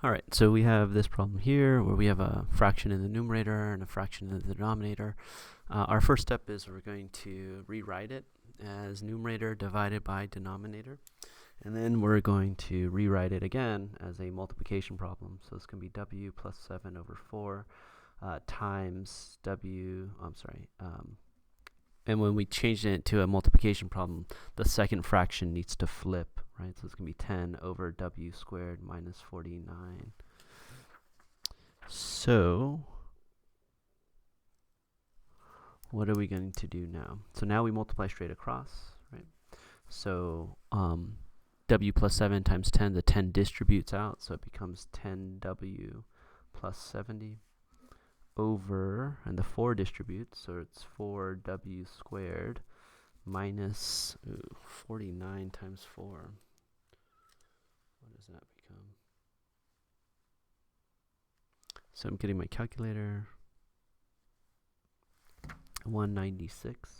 Alright, so we have this problem here where we have a fraction in the numerator and a fraction in the denominator. Our first step is we're going to rewrite it as numerator divided by denominator. And then we're going to rewrite it again as a multiplication problem. So it's going to be w plus 7 over 4 times w, and when we change it to a multiplication problem, the second fraction needs to flip, right? So it's going to be 10 over w squared minus 49. So what are we going to do now? So now we multiply straight across, right? So w plus 7 times 10, the 10 distributes out, so it becomes 10w plus 70 over, and the 4 distributes, so it's 4w squared minus 49 times 4. What does that become? So I'm getting my calculator. 196.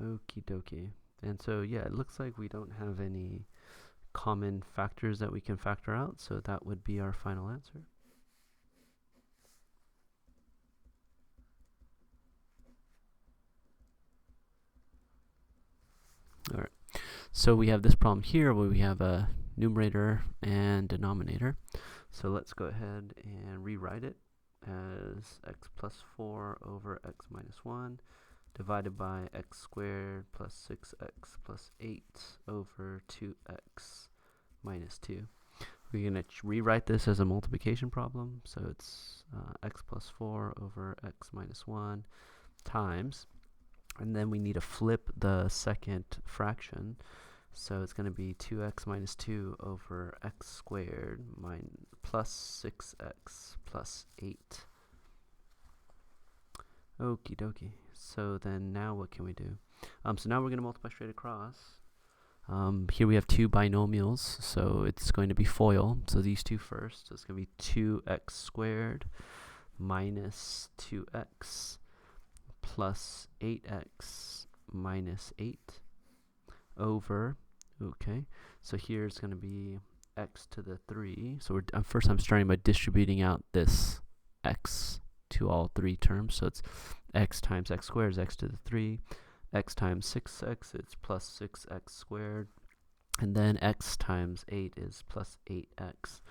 Okie dokie. And so yeah, it looks like we don't have any common factors that we can factor out, so that would be our final answer. Alright, so we have this problem here where we have a numerator and denominator. So let's go ahead and rewrite it as x plus 4 over x minus 1 divided by x squared plus 6x plus 8 over 2x minus 2. We're going to rewrite this as a multiplication problem. So it's x plus 4 over x minus 1 times, and then we need to flip the second fraction. So it's going to be 2x minus 2 over x squared plus 6x plus 8. Okie dokie. So then now what can we do? So now we're going to multiply straight across. Here we have two binomials, so it's going to be FOIL. So these two first. So it's going to be 2x squared minus 2x plus 8x minus 8 over, okay, so here it's going to be x to the 3. So first I'm starting by distributing out this x to all three terms. So it's x times x squared is x to the 3. X times 6x, it's plus 6x squared. And then x times 8 is plus 8x.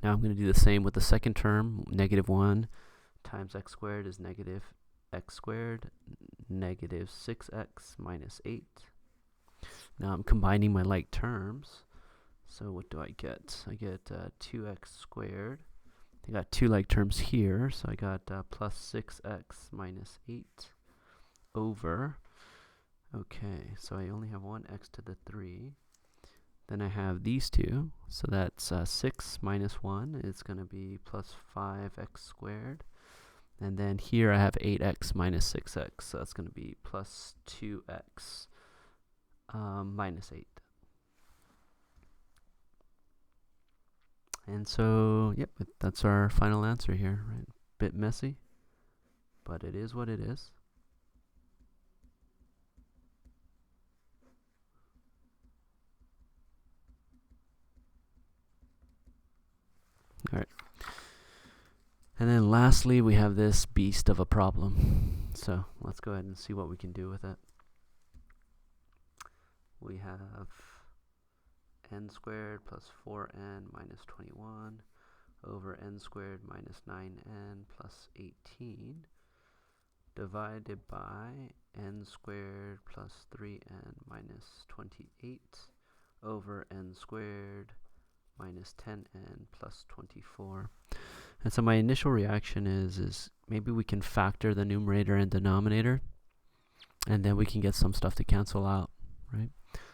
Now I'm going to do the same with the second term. Negative 1 times x squared is negative x squared, negative 6x minus 8. Now I'm combining my like terms. So what do I get? I get 2x squared. I got two like terms here, so I got plus 6x minus 8 over, okay, so I only have one x to the 3. Then I have these two, so that's 6 minus 1 is going to be plus 5x squared. And then here I have 8x minus 6x, so that's going to be plus 2x minus 8. And so, yep, that's our final answer here, right? Bit messy, but it is what it is. All right. And then lastly, we have this beast of a problem. So let's go ahead and see what we can do with it. We have n squared plus 4n minus 21 over n squared minus 9n plus 18 divided by n squared plus 3n minus 28 over n squared minus 10n plus 24. And so my initial reaction is maybe we can factor the numerator and denominator, and then we can get some stuff to cancel out, right?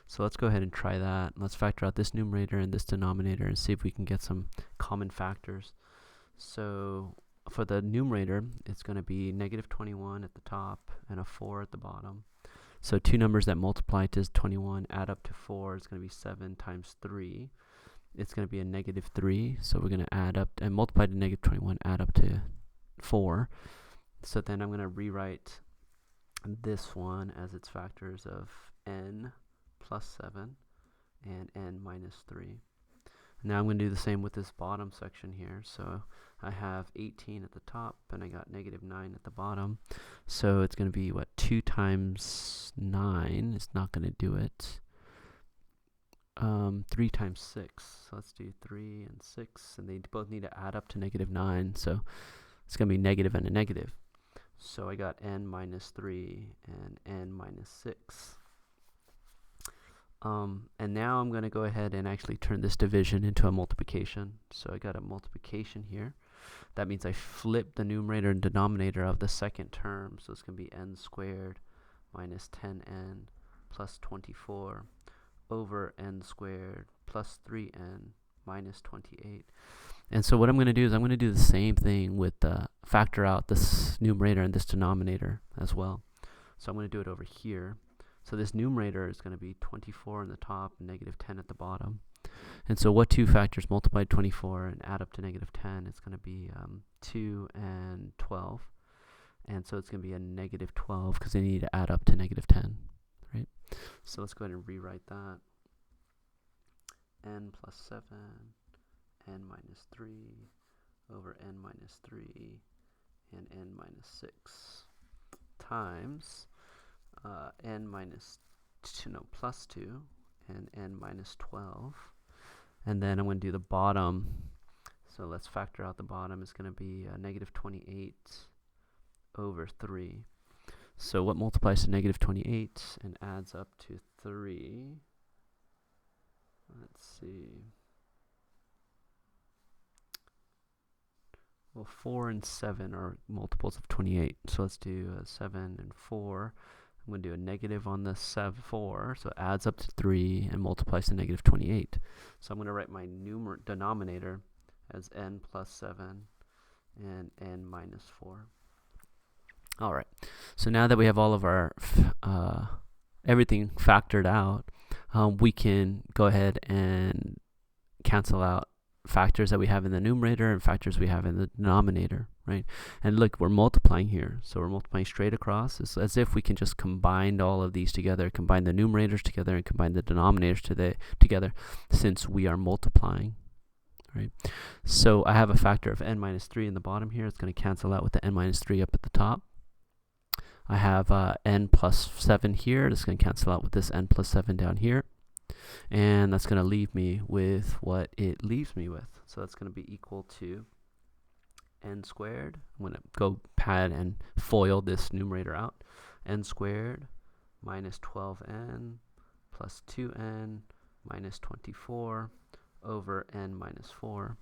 So let's go ahead and try that. Let's factor out this numerator and this denominator and see if we can get some common factors. So for the numerator, it's going to be negative 21 at the top and a 4 at the bottom. So two numbers that multiply to 21 add up to 4. It's going to be 7 times 3. It's going to be a negative 3. So we're going to add up and multiply to negative 21, add up to 4. So then I'm going to rewrite this one as its factors of n plus 7 and n minus 3. Now I'm going to do the same with this bottom section here. So I have 18 at the top, and I got negative 9 at the bottom. So it's going to be, what, 2 times 9 is not going to do it. 3 times 6. So let's do 3 and 6, and they both need to add up to negative 9. So it's going to be negative and a negative. So I got n minus 3 and n minus 6. And now I'm going to go ahead and actually turn this division into a multiplication. So I got a multiplication here. That means I flip the numerator and denominator of the second term. So it's going to be n squared minus 10n plus 24 over n squared plus 3n minus 28. And so what I'm going to do is I'm going to do the same thing with factor out this numerator and this denominator as well. So I'm going to do it over here. So this numerator is going to be 24 on the top and negative 10 at the bottom. And so what two factors multiply 24 and add up to negative 10? It's going to be 2 and 12. And so it's going to be a negative 12 because they need to add up to negative 10, right? So let's go ahead and rewrite that. N plus 7, n minus 3 over n minus 3 and n minus 6 times n minus 2, no, plus 2 and n minus 12. And then I'm going to do the bottom. So let's factor out the bottom. It's going to be negative 28 over 3. So what multiplies to negative 28 and adds up to 3? Let's see. Well, 4 and 7 are multiples of 28. So let's do 7 and 4. I'm going to do a negative on the 4, so it adds up to 3 and multiplies to negative 28. So I'm going to write my denominator as n plus 7 and n minus 4. All right. So now that we have all of our everything factored out, we can go ahead and cancel out factors that we have in the numerator and factors we have in the denominator, right? And look, we're multiplying here. So we're multiplying straight across. It's as if we can just combine all of these together, combine the numerators together and combine the denominators together since we are multiplying, right? So I have a factor of n minus 3 in the bottom here. It's going to cancel out with the n minus 3 up at the top. I have n plus 7 here. It's going to cancel out with this n plus 7 down here. And that's going to leave me with what it leaves me with. So that's going to be equal to n squared. I'm going to go pad and FOIL this numerator out. N squared minus 12n plus 2n minus 24 over n minus 4.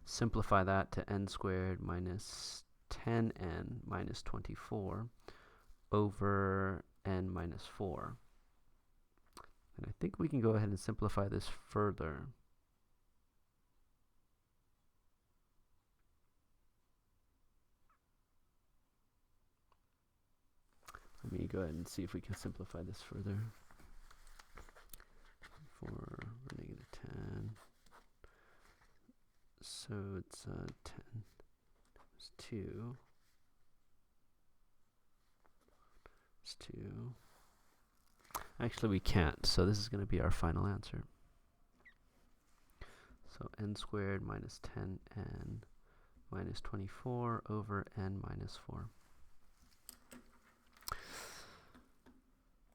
Simplify that to n squared minus 10n minus 24 over n minus 4. And I think we can go ahead and simplify this further. Let me go ahead and see if we can simplify this further. 4 over negative 10. So it's 10 times 2. It's 2. Actually, we can't, so this is going to be our final answer. So n squared minus 10n minus 24 over n minus 4.